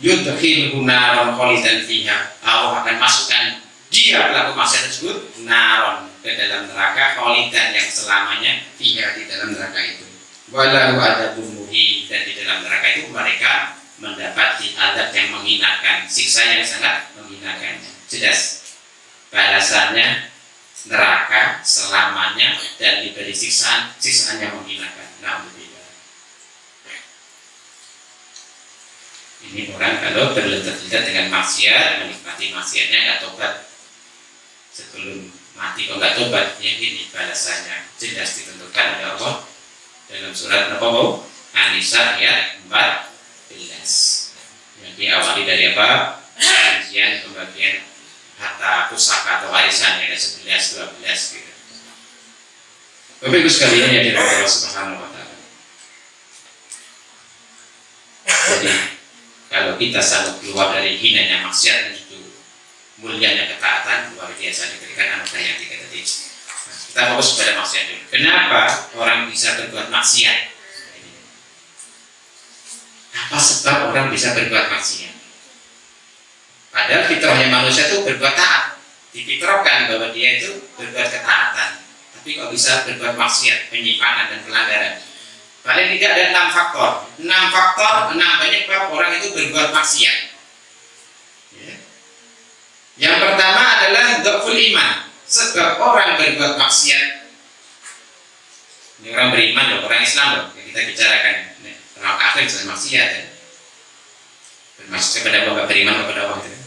yudkhilhu naran khalidan fiha, Allah akan masukkan dia pelaku maksiat tersebut naron, ke dalam neraka, khalidan, yang selamanya, fiha, di dalam neraka itu, walahu adzabun muhin, dan di dalam neraka itu mereka mendapati adab yang menghinakan, siksa yang sangat menghinakan. Jelas balasannya neraka selamanya, dan diberi siksaan yang menghinakan. Alhamdulillah. Ini orang kalau berlekat dengan maksiat, menikmati maksiatnya, nggak tobat sebelum mati, kalau nggak tobat, ya ini balasannya jelas ditentukan oleh Allah dalam surat An-Nisa ayat 14. Yang diawali dari apa? Kajian pembagian harta pusaka atau warisan, ya, 11-12 gitu. Bapak Ibu sekalian yang dirahmati Allah Subhanahu wa taala. Jadi kalau kita sanggup keluar dari hinanya maksiat dan itu mulianya ketaatan, luar biasa diberikan anugerah yang tiga tadi. Nah, kita fokus pada maksiat dulu. Kenapa orang bisa berbuat maksiat? Apa sebab orang bisa berbuat maksiat? Padahal fitrahnya manusia itu berbuat taat, difitrahkan bahwa dia itu berbuat ketaatan, tapi kok bisa berbuat maksiat, penyimpangan dan pelanggaran? Paling tidak ada 6 faktor. 6 penyebab orang itu berbuat maksiat. Ya. Yang pertama adalah dhaful iman. Sebab orang berbuat maksiat. Ini orang beriman loh, orang Islam loh, yang kita bicarakan. Orang kafir jangan maksiat ya. Bermaksud kepada Allah, beriman kepada Allah itu.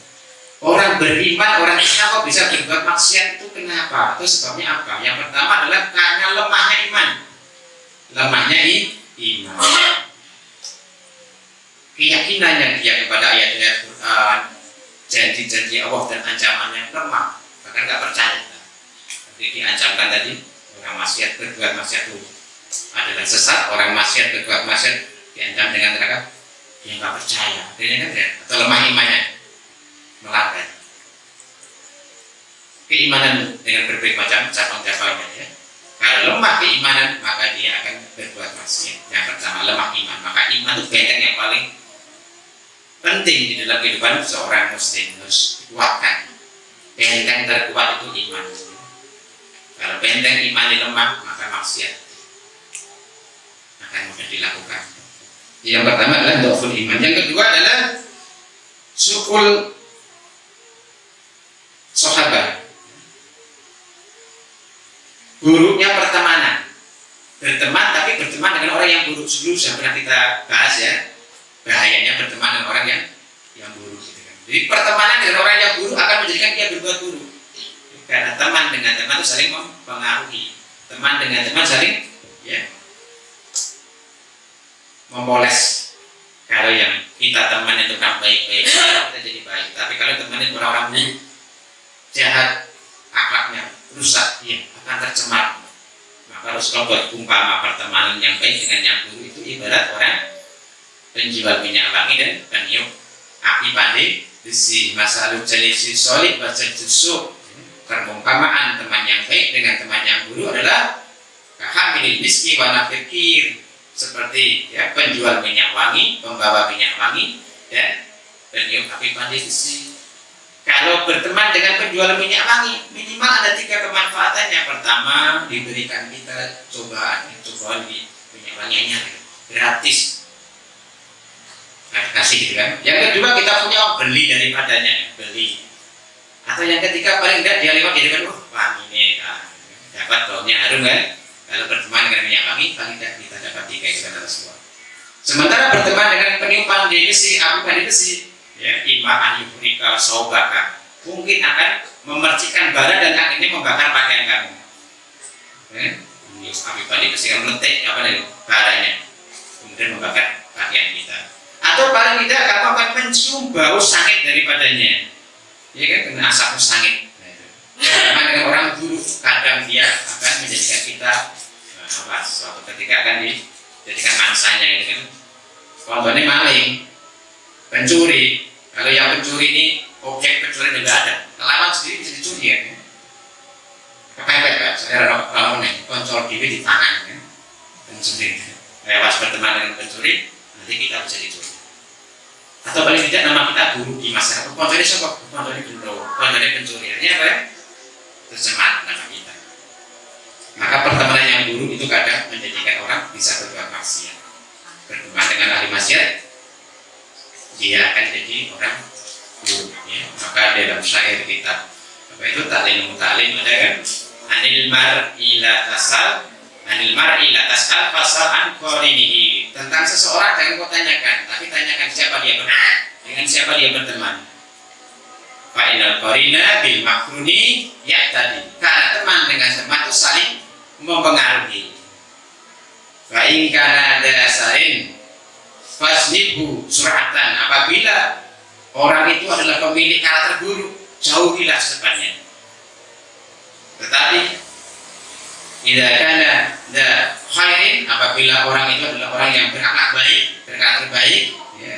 Orang beriman, orang Islam kok bisa berbuat maksiat itu kenapa? Itu sebabnya apa? Yang pertama adalah karena lemahnya iman. Lemahnya iman. Keyakinannya dia kepada ayat-ayat Quran, janji-janji Allah dan ancamannya lemah, bahkan nggak percaya. Jadi diancamkan tadi, orang maksiat berbuat maksiat itu adalah sesat, orang maksiat berbuat maksiat diancam dengan neraka, dia nggak percaya, kan ya? Atau lemah imannya, melanggar. Keimanan dengan berbagai macam cabang-cabangnya ya. Kalau lemah keimanan, maka dia akan berbuat maksiat. Yang pertama lemah iman, maka iman itu benteng yang paling penting di dalam kehidupan seorang muslim, harus dikuatkan. Benteng terkuat itu iman. Kalau benteng iman lemah, maka maksiat akan mudah dilakukan. Yang pertama adalah dhaful iman. Yang kedua adalah sukul sahabat. Buruknya pertemanan, berteman tapi berteman dengan orang yang buruk. Sebelum sudah pernah kita bahas ya, bahayanya berteman dengan orang yang buruk gitu kan. Jadi pertemanan dengan orang yang buruk akan menjadikan dia berbuat buruk, karena teman dengan teman itu saling mempengaruhi. Teman dengan teman saling ya memoles. Kalau yang kita teman itu kan baik-baik, kita jadi baik. Tapi kalau teman itu orang-orang buruk, jahat, akhlaknya rusak, ya akan tercemar. Maka harus kau buat umpama pertemanan yang baik dengan yang buruk itu ibarat orang penjual minyak wangi dan peniup api pandai besi. Masalah jalisi solid baca jusuk. Perumpamaan teman yang baik dengan teman yang buruk adalah kahamilil miski wa nafikir, seperti ya penjual minyak wangi, pembawa minyak wangi dan peniup api pandai besi. Kalau berteman dengan penjual minyak wangi, minimal ada 3 kemanfaatannya. Pertama, diberikan kita cobaan di minyak wanginya gratis, kasih gitu kan. Yang kedua, kita punya beli daripadanya, beli. Atau yang ketiga, paling tidak dia lewat jadi kan, wangi ini dapat baunya harum kan. Kalau berteman dengan minyak wangi, paling tidak kita dapat 3 itu kata Rasulullah. Sementara berteman dengan peniupan di besi, api pandai besi, ya, imma anyuhrika saubaka, mungkin akan memercikan bara dan akhirnya membakar pakaian kamu. Api pandai besi kan meletik apa dari baranya, kemudian membakar pakaian kita. Atau paling tidak kamu akan mencium bau sangit daripadanya, ya kan, kena asap sangit. Karena dengan orang buruk kadang dia akan menjadikan kita suatu ketika akan dijadikan mangsanya, gitu kan. Contohnya maling. pencuri. Kalau yang pencuri ini objek pencuri tidak ada, lawan sendiri bisa dicuri ya. Kepepet Pak, saya kalau nih kontrol diri di tangan ya. Pencuri lewat berteman dengan pencuri, nanti kita bisa dicuri. Atau paling tidak nama kita buruk di masyarakat. Kontrolnya siapa? Kontrolnya gendro, kontrolnya pencuri. Artinya apa ya? Tercemar nama kita. Maka pertemanan yang buruk itu kadang menjadikan orang bisa berbuat maksiat. Berteman dengan ahli maksiat, dia akan jadi orang buruk. Ya. Maka dalam syair kita apa itu taklim mutalim ada kan? Anil mar'i la tasal, anil mar'i la tasal fasal an qarinihi. Tentang seseorang jangan kau tanyakan, tapi tanyakan siapa dia berteman, dengan siapa dia berteman. Fa inal qarina bil makruni ya'tadi. Karena teman dengan teman itu saling mempengaruhi. Fa in kana dasarin fasnibu suratan. Apabila orang itu adalah pemilik karakter buruk, jauhilah secepatnya. Tetapi tidak ada khairin, apabila orang itu adalah orang yang berakhlak baik, berkarakter baik, ya,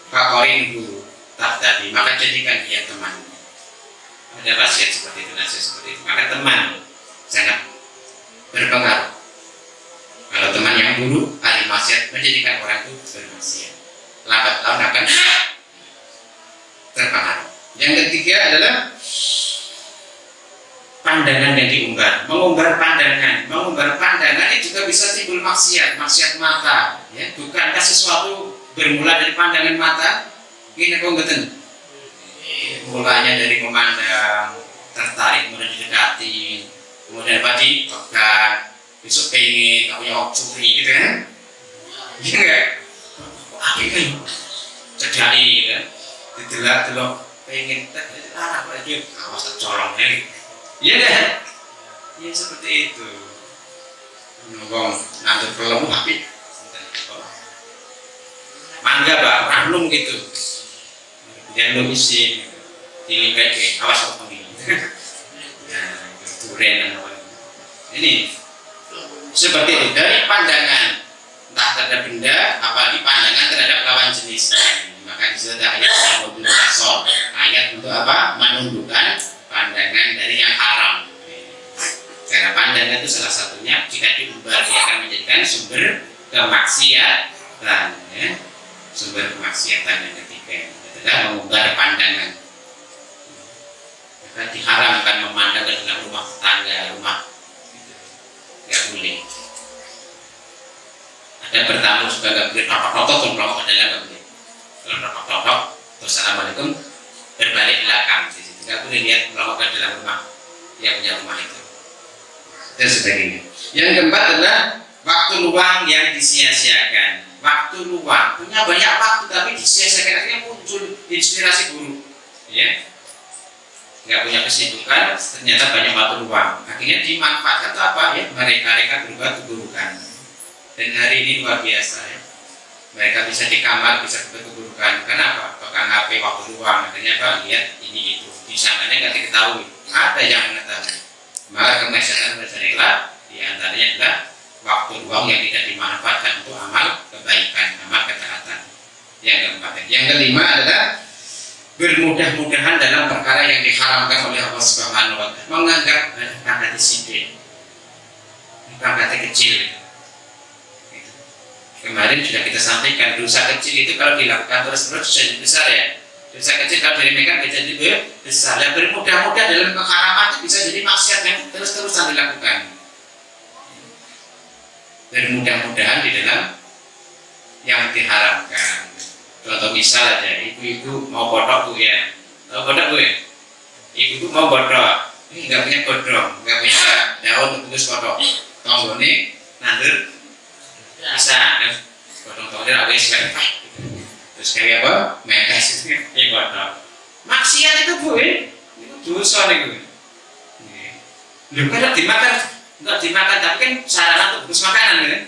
fakorin guru tak tadi, maka jadikan dia teman. Ada wasiat seperti itu, nasihat seperti itu. Maka teman sangat berpengaruh. Kalau teman yang buruk, ahli maksiat, menjadikan orang itu bermaksiat, lambat laun akan terpengaruh. Yang ketiga adalah pandangan yang diumbar, mengumbar pandangan ini juga bisa timbul maksiat mata, ya. Bukankah sesuatu bermula dari pandangan mata? Ini kok ngeten. Mulanya dari memandang, tertarik, kemudian didekati, kemudian apa dipegang, besok pengen tak punya curi gitu kan? Iya nggak? Apa ini? Cedai kan? Didelak-delok pengen apa lagi? Awas tak colong ya. Iya kan? Iya seperti itu. Ngomong nanti perlu tapi mangga Pak, ranum gitu. Jangan lu isi dilihat ke awas apa ini. Nah, durian ini seperti itu dari pandangan entah terhadap benda, apalagi pandangan terhadap lawan jenis. Maka di situ ada ayat yang ayat untuk apa? Menundukkan pandangan dari yang haram. Karena pandangan itu salah satunya jika diumbar dia akan menjadikan sumber kemaksiatan, ya. Sumber kemaksiatan yang ketiga adalah mengumbar pandangan. Maka diharamkan memandang ke dalam rumah tangga, rumah nggak boleh. Ada bertamu juga nggak boleh tok-tok pun kalau ke dalam nggak boleh. Kalau tok-tok terus assalamualaikum berbalik belakang. Nggak boleh lihat melawak ke dalam rumah yang punya rumah itu dan sebagainya. Yang keempat adalah waktu luang yang disia-siakan. Waktu luang punya banyak waktu tapi disia-siakan, akhirnya muncul inspirasi buruk, ya. Nggak punya kesibukan, ternyata banyak waktu luang, akhirnya dimanfaatkan untuk apa ya? Mereka berbuat keburukan. Dan hari ini luar biasa ya. Mereka bisa di kamar bisa berbuat keburukan. Kenapa? Pegang HP waktu luang, akhirnya apa? Lihat ini itu. Di sananya nggak diketahui, ada yang mengetahui. Maka kemaksiatan berjadilah diantaranya adalah waktu luang yang tidak dimanfaatkan untuk amal kebaikan, amal ketaatan. Yang keempat, yang kelima adalah bermudah-mudahan dalam perkara yang diharamkan oleh Allah Subhanahu wa Ta'ala. Menganggap perkara disiplin, perkara kecil. Kemarin sudah kita sampaikan dosa kecil itu kalau dilakukan terus-terus jadi besar ya. Dosa kecil kalau diremehkan bisa jadi besar. Dan bermudah-mudah dalam keharaman itu bisa jadi maksiat yang terus-terusan dilakukan. Bermudah-mudahan di dalam yang diharamkan. Contoh misal aja, ibu-ibu mau botok bu ya, tahu botok bu ya? Ibu mau botok, ini nggak punya godong, nggak punya daun untuk bungkus botok. Tonggone nandur bisa, godong tonggone ada yang terus kayak apa? Metes itu ya botok. Maksiat itu bu ya, itu dosa nih bu. Lu kan nggak dimakan, tapi kan sarana untuk bungkus makanan kan.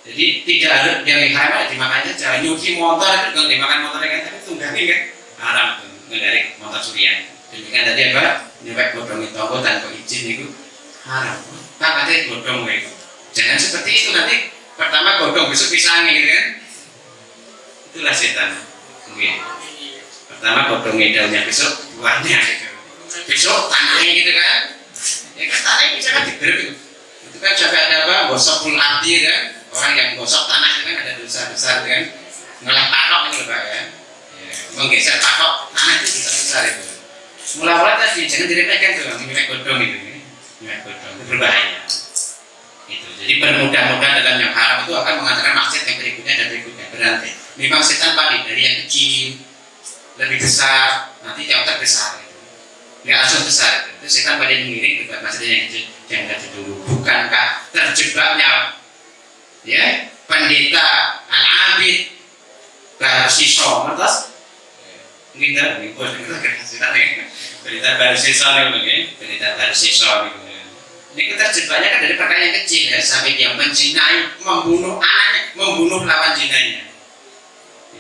Jadi tidak harus yang diharam dimakannya jangan nyuci motor itu nggak dimakan motornya kan, tapi tunggangi kan haram tuh ngedarik motor surian. Demikian tadi apa? Nyewek godong itu tanpa izin itu haram. Tak katanya godong itu. Jangan seperti itu, nanti pertama godong besok pisangnya gitu kan. Itulah setan. Oke. Pertama potongnya daunnya, besok buahnya gitu. Besok tanahnya gitu kan. Ya kan tanahnya bisa kan digeruk gitu. Itu kan juga ada apa? Gosok pul abdi kan. Orang yang gosok tanah itu kan ada dosa besar kan. Ngeleh patok itu Pak ya. Menggeser patok tanah itu dosa besar itu. Mula-mula tadi jangan diremehkan tuh, minyak godong itu. Minyak godong itu berbahaya. Itu. Jadi bermudah-mudah dalam yang haram itu akan mengantarkan maksiat yang berikutnya dan berikutnya berantai. Memang setan paling dari yang kecil lebih besar, nanti yang terbesar itu. Nggak langsung besar itu setan paling mengiring buat maksudnya yang kecil yang tadi dulu. Bukankah terjebaknya ya pendeta al-abid Barsiso atas kita pendeta Barsiso nih pendeta Barsiso ini kita terjebaknya kan dari perkara yang kecil ya sampai dia menzinai, membunuh anaknya, membunuh lawan zinanya.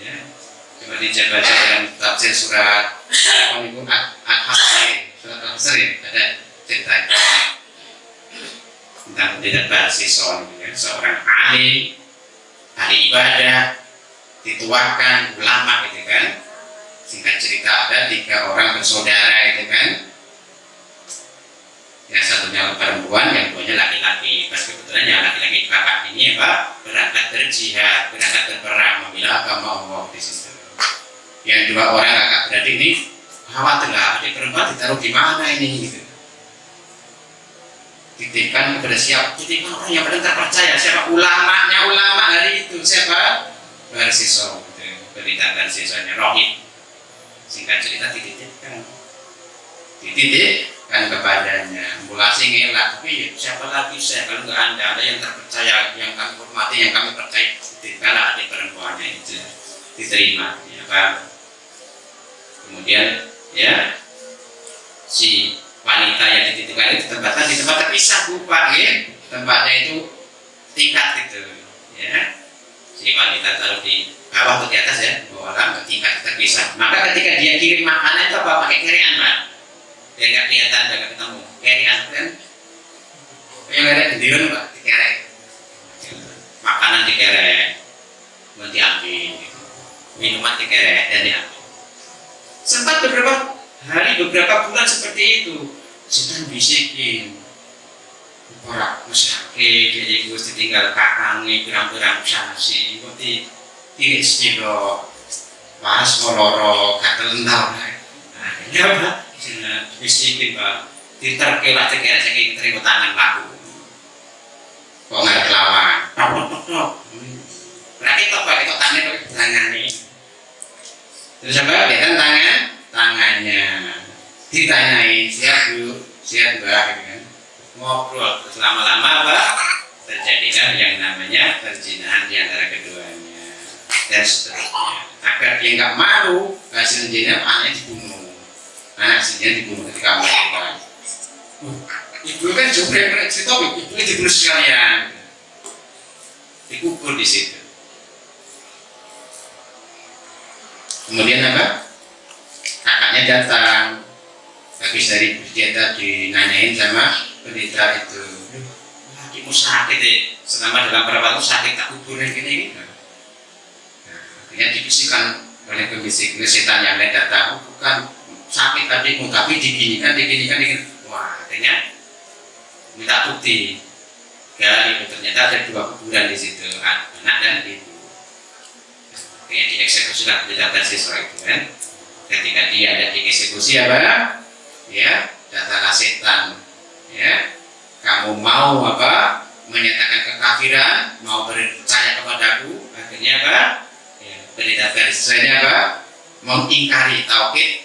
Ya, coba dibaca dalam tafsir surat Al-Hasr, surat Al-Hasr ya, ada cerita tentang pendeta Barsiso ya, seorang ahli ibadah, dituakan ulama gitu kan. Singkat cerita ada 3 orang bersaudara itu kan. Yang satunya perempuan, yang duanya laki-laki. Pas kebetulan yang laki-laki kakak ini apa berangkat berjihad, berangkat berperang membela agama Allah di situ. Yang 2 orang kakak beradik ini khawatirlah adik perempuan ditaruh di mana ini gitu. Titipkan kepada siapa? Titipkan orang yang paling terpercaya. Siapa? Ulamanya ulama hari itu siapa? Barsiso, berita Barsisonya Rohib. Singkat cerita dititipkan kepadanya, mulasi ngelak, tapi siapa lagi saya kalau nggak ada yang terpercaya, yang kami hormati, yang kami percaya, titipkanlah adik perempuannya itu diterima, ya kan? Kemudian ya si wanita yang dititipkan itu tempatnya di tempat terpisah Pak, ya tempatnya itu tingkat gitu, ya si wanita taruh di bawah atau di atas ya, dua orang tingkat terpisah. Maka ketika dia kirim makanan itu apa pakai kerian Pak? Biar nggak kelihatan, biar nggak ketemu. Kerian kan? Yang ada di dirun Pak, dikerek. Makanan dikerek, mau diambil, minuman dikerek dan diambil. Sempat beberapa hari, beberapa bulan seperti itu, setan bisikin, orang sakit, jadi gue ditinggal kakangnya, pirang-pirang sasi, gue tidak istirahat, pas moloro, kata lentau, akhirnya apa? Bisikin Pak, diterkelak saya terima tangan laku, kok nggak ada lawan, berarti kok Pak, kok tangan ini, terus apa? Lihat tangannya, ditanyai siap Bu, siap Mbak, gitu kan? Ngobrol terus lama-lama apa? Terjadilah yang namanya perzinahan di antara keduanya dan seterusnya. Agar dia nggak malu, hasil zina anaknya dibunuh. Anak istrinya dibunuh ketika melahirkan. Ibu kan juga yang cerita, ibu dibunuh sekalian, dikubur di situ. Kemudian apa? Kakaknya datang, habis dari dia tadi nanyain sama pendeta itu, lakimu sakit ya, selama dalam perawatan sakit tak kuburin gini. Nah, akhirnya dibisikkan oleh pembisik setan yang lain datang, bukan sakit adikmu, tapi diginikan. Wah, akhirnya minta bukti. Gali, ternyata ada 2 kuburan di situ, anak dan ibu. Akhirnya dieksekusilah pendeta Barsiso itu kan. Ketika dia ada dieksekusi apa? Ya, datanglah setan. Ya, kamu mau apa? Menyatakan kekafiran, mau percaya kepadaku, akhirnya apa? Ya, pendeta Barsiso-nya apa? Mengingkari tauhid.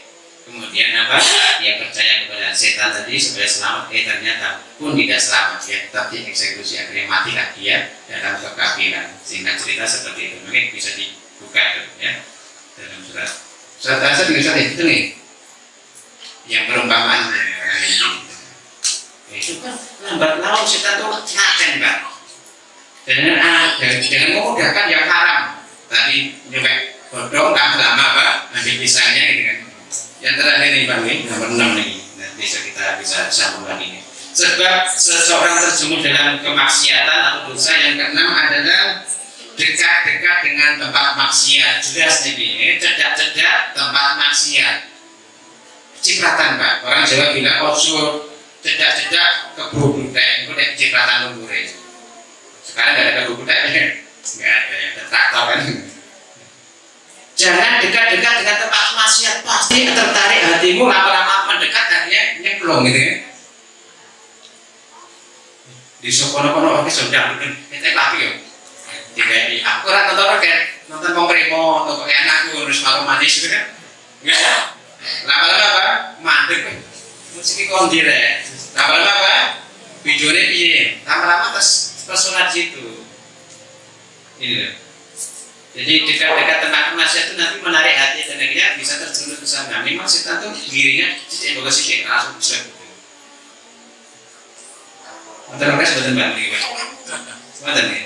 Kemudian apa? Dia percaya kepada setan tadi supaya selamat, ternyata pun tidak selamat, ya tetap dieksekusi, akhirnya matilah dia dalam kekafiran. Singkat cerita seperti itu, mungkin bisa dibuka itu ya dalam surat Al-Asr itu nih yang perumpamaannya itu kan lambat laun setan itu laten Pak, dengan memudahkan yang haram tadi nyobek bodong lama Pak, ambil pisangnya gitu kan. Yang terakhir nih Bang, nomor 6 nih, nah, besok kita bisa sambung lagi nih. Sebab seseorang terjerumus dalam kemaksiatan atau dosa yang ke-6 adalah dekat-dekat dengan tempat maksiat, jelas nih, cedak-cedak tempat maksiat. Cipratan Pak, orang Jawa bilang ojo cedak-cedak kebun butek, itu kayak cipratan lumpure. Sekarang nggak ada kebun butek, nggak ada, yang ada traktor kan. Jangan dekat-dekat dengan tempat maksiat, pasti tertarik hatimu, lama-lama mendekat akhirnya nyemplung gitu ya. Di sokono-kono oke sudah bikin kita lagi ya. Dikai aku ora nonton kayak nonton Pongpremo, nonton kayak anakku harus makan manis gitu kan. Enggak. Lama-lama apa? Mandek. Musik kondi rek. Lama-lama apa? Videonya piye? Lama-lama tersurat situ. Ini loh. Jadi dekat-dekat tentang maksiat itu nanti menarik hati dan akhirnya bisa terjerumus ke sana. Memang setan tuh dirinya cicik bagus sih langsung bisa. Antara mereka sebentar mbak nih, sebentar nih.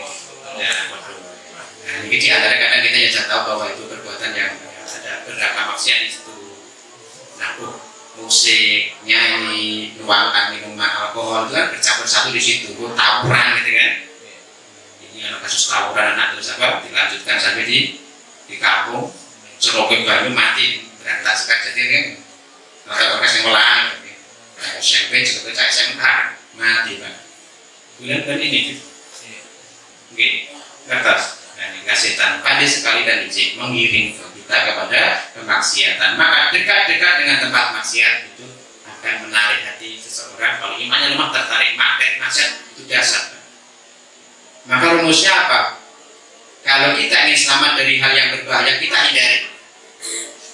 Ya, nah, ini di antara kadang kita yang tahu bahwa itu perbuatan yang ada beberapa maksiat di situ. Nabuh, musik, nyanyi, nuangkan minuman alkohol itu kan bercampur satu di situ. Tawuran gitu kan. Ini anak kasus tawuran anak terus apa? Dilanjutkan sampai di kampung. Serokin baru mati berantak sekali jadi kan. Orang-orang yang melang, SMP juga cek SMK mati pak. Bulan ini, oke, kertas. Nah, ini setan pandai sekali dan licik mengiring kita kepada kemaksiatan. Maka dekat-dekat dengan tempat maksiat itu akan menarik hati seseorang. Kalau imannya lemah tertarik, magnet maksiat itu dasar. Maka rumusnya apa? Kalau kita ingin selamat dari hal yang berbahaya, kita hindari.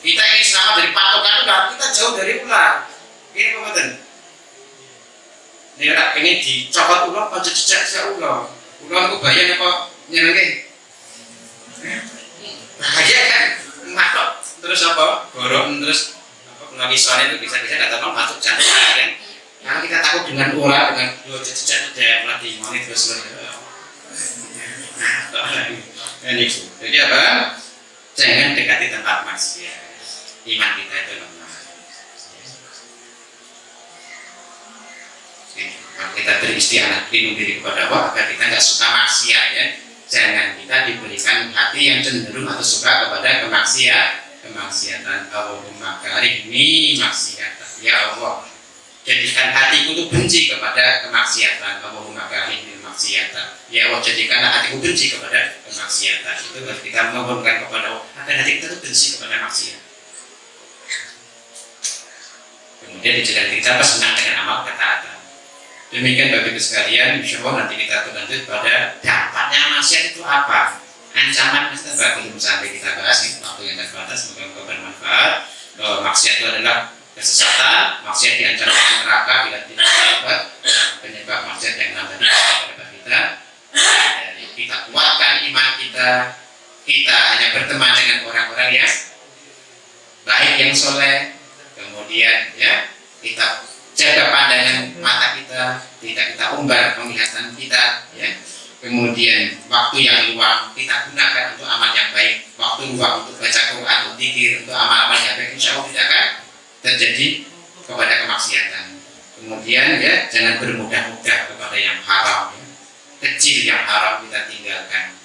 Kita ingin selamat dari patokan ular, kita jauh dari ular. Ini kompeten. Ini orang pengen dicopot ular, apa jejak ular? Ular itu bahaya apa nyenengke? Bahaya kan? Matok terus apa? Borok terus apa? Pengawisan itu bisa-bisa katakan masuk jantung kan? Karena kita takut dengan ular, dengan dua jejak melatih moni terus. Ini jadi apa? Jangan dekati tempat maksiat. Iman kita itu lemah. Kita beristighfar lindung diri kepada Allah agar kita nggak suka maksiat ya. Jangan kita diberikan hati yang cenderung atau suka kepada kemaksiatan. Allahumma karihni maksiatan. Ya Allah, jadikan hatiku itu benci kepada kemaksiatan. Allahumma karihni maksiatan. Ya Allah, jadikanlah hatiku benci kepada kemaksiatan. Itu harus kita memohonkan kepada Allah agar hati kita itu benci kepada maksiat. Kemudian dijadikan kita senang dengan amal ketaatan. Demikian Bapak Ibu sekalian, insya Allah nanti kita lanjut pada dampaknya maksiat itu apa, ancaman kita belum sampai kita bahas ini waktu yang terbatas, semoga bermanfaat. Bahwa maksiat itu adalah kesesatan, maksiat diancam dengan neraka bila tidak dapat penyebab maksiat yang namanya kepada kita. Dari kita kuatkan iman kita, kita hanya berteman dengan orang-orang yang baik, yang soleh, kemudian ya kita jaga pandangan mata kita, tidak kita umbar penglihatan kita, ya. Kemudian waktu yang luang kita gunakan untuk amal yang baik, waktu luang untuk baca Quran, untuk zikir, untuk amal-amal yang baik, insya Allah tidak akan terjadi kepada kemaksiatan. Kemudian ya jangan bermudah-mudah kepada yang haram, ya. Kecil yang haram kita tinggalkan,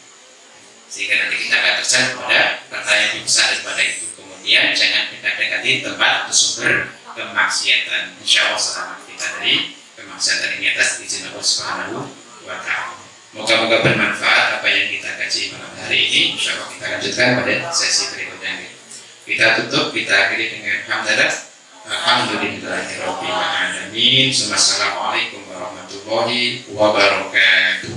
sehingga nanti kita akan terjadi kepada pertanyaan yang besar daripada itu. Kemudian jangan dekat-dekati tempat atau sumber kemaksiatan. Insya Allah selamat kita dari kemaksiatan ini atas izin Allah Subhanahu wa Ta'ala. Moga-moga bermanfaat apa yang kita kaji malam hari ini. Insya Allah kita lanjutkan pada sesi berikutnya. Kita tutup, kita akhiri dengan hamdalah. Alhamdulillahirabbil alamin. Assalamualaikum warahmatullahi wabarakatuh.